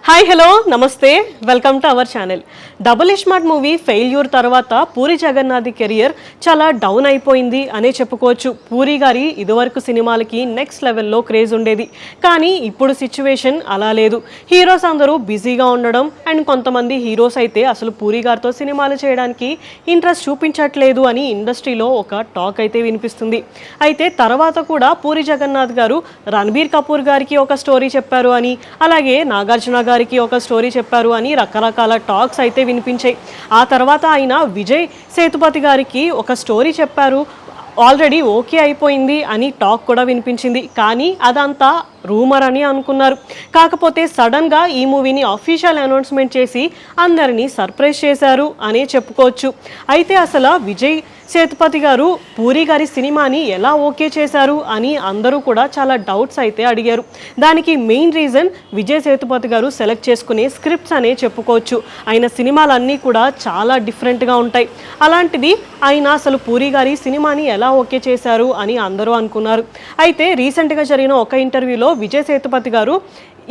Hi hello నమస్తే welcome to our channel. Double iSmart movie failure తర్వాత puri Jagannadh career చాలా down అయిపోయింది అనే చెప్పుకోవచ్చు. పూరి గారి ఇదివరకు సినిమాలకి నెక్స్ట్ లెవెల్లో క్రేజ్ ఉండేది, కానీ ఇప్పుడు సిచ్యువేషన్ అలా లేదు. హీరోస్ అందరూ బిజీగా ఉండడం అండ్ కొంతమంది హీరోస్ అయితే అసలు పూరి గారితో సినిమాలు చేయడానికి ఇంట్రెస్ట్ చూపించట్లేదు అని ఇండస్ట్రీలో ఒక టాక్ అయితే వినిపిస్తుంది. అయితే తర్వాత కూడా పూరి జగన్నాథ్ గారు రణబీర్ కపూర్ గారికి ఒక స్టోరీ చెప్పారు అని, అలాగే నాగార్జున గారికి ఒక స్టోరీ చెప్పారు అని రకరకాల టాక్స్ అయితే వినిపించాయి. ఆ తర్వాత ఆయన విజయ్ సేతుపతి గారికి ఒక స్టోరీ చెప్పారు, ఆల్రెడీ ఓకే అయిపోయింది అని టాక్ కూడా వినిపించింది. కానీ అదంతా రూమర్ అని అనుకున్నారు. కాకపోతే సడన్గా ఈ మూవీని అఫీషియల్ అనౌన్స్మెంట్ చేసి అందరినీ సర్ప్రైజ్ చేశారు అనే చెప్పుకోవచ్చు. అయితే అసలు విజయ్ సేతుపతి గారు పూరి గారి సినిమాని ఎలా ఓకే చేశారు అని అందరూ కూడా చాలా డౌట్స్ అయితే అడిగారు. దానికి మెయిన్ రీజన్ విజయ్ సేతుపతి గారు సెలెక్ట్ చేసుకునే స్క్రిప్ట్స్ అనే చెప్పుకోవచ్చు. ఆయన సినిమాలన్నీ కూడా చాలా డిఫరెంట్గా ఉంటాయి. అలాంటిది ఆయన అసలు పూరి గారి సినిమాని ఎలా ఓకే చేశారు అని అందరూ అనుకున్నారు. అయితే రీసెంట్గా జరిగిన ఒక ఇంటర్వ్యూలో విజయ్ సేతుపతి గారు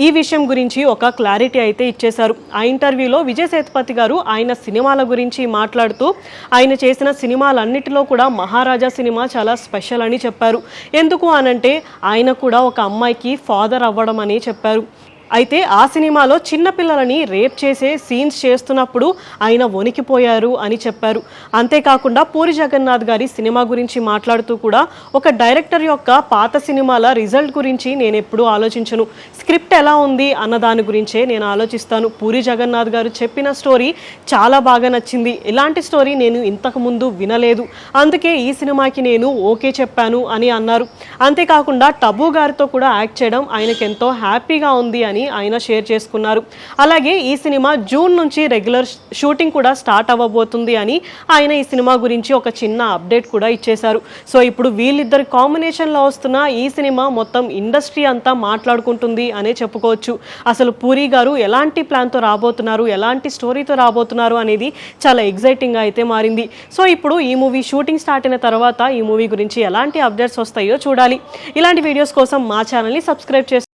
ఈ విషయం గురించి ఒక క్లారిటీ అయితే ఇచ్చేశారు. ఆ ఇంటర్వ్యూలో విజయ్ సేతుపతి గారు ఆయన సినిమాల గురించి మాట్లాడుతూ ఆయన చేసిన సినిమాలన్నిటిలో కూడా మహారాజా సినిమా చాలా స్పెషల్ అని చెప్పారు. ఎందుకు అనంటే ఆయన కూడా ఒక అమ్మాయికి ఫాదర్ అవ్వడం అని చెప్పారు. అయితే ఆ సినిమాలో చిన్నపిల్లలని రేప్ చేసే సీన్స్ చేస్తున్నప్పుడు ఆయన వణికిపోయారు అని చెప్పారు. అంతేకాకుండా పూరి జగన్నాథ్ గారి సినిమా గురించి మాట్లాడుతూ కూడా ఒక డైరెక్టర్ యొక్క పాత సినిమాల రిజల్ట్ గురించి నేను ఎప్పుడూ ఆలోచించను, స్క్రిప్ట్ ఎలా ఉంది అన్న దాని గురించే నేను ఆలోచిస్తాను. పూరి జగన్నాథ్ గారు చెప్పిన స్టోరీ చాలా బాగా నచ్చింది, ఇలాంటి స్టోరీ నేను ఇంతకుముందు వినలేదు, అందుకే ఈ సినిమాకి నేను ఓకే చెప్పాను అని అన్నారు. అంతేకాకుండా టబు గారితో కూడా యాక్ట్ చేయడం ఆయనకు ఎంతో హ్యాపీగా ఉంది అని ఆయన షేర్ చేసుకున్నారు. అలాగే ఈ సినిమా జూన్ నుంచి రెగ్యులర్ షూటింగ్ కూడా స్టార్ట్ అవ్వబోతుంది అని ఆయన ఈ సినిమా గురించి ఒక చిన్న అప్డేట్ కూడా ఇచ్చేశారు. సో ఇప్పుడు వీళ్ళిద్దరి కాంబినేషన్లో వస్తున్న ఈ సినిమా మొత్తం ఇండస్ట్రీ అంతా మాట్లాడుకుంటుంది అనే చెప్పుకోవచ్చు. అసలు పూరి గారు ఎలాంటి ప్లాన్తో రాబోతున్నారు, ఎలాంటి స్టోరీతో రాబోతున్నారు అనేది చాలా ఎగ్జైటింగ్గా అయితే మారింది. సో ఇప్పుడు ఈ మూవీ షూటింగ్ స్టార్ట్ అయిన తర్వాత ఈ మూవీ గురించి ఎలాంటి అప్డేట్స్ వస్తాయో చూడాలి. ఇలాంటి వీడియోస్ కోసం మా ఛానల్ని సబ్స్క్రైబ్ చేసుకోండి.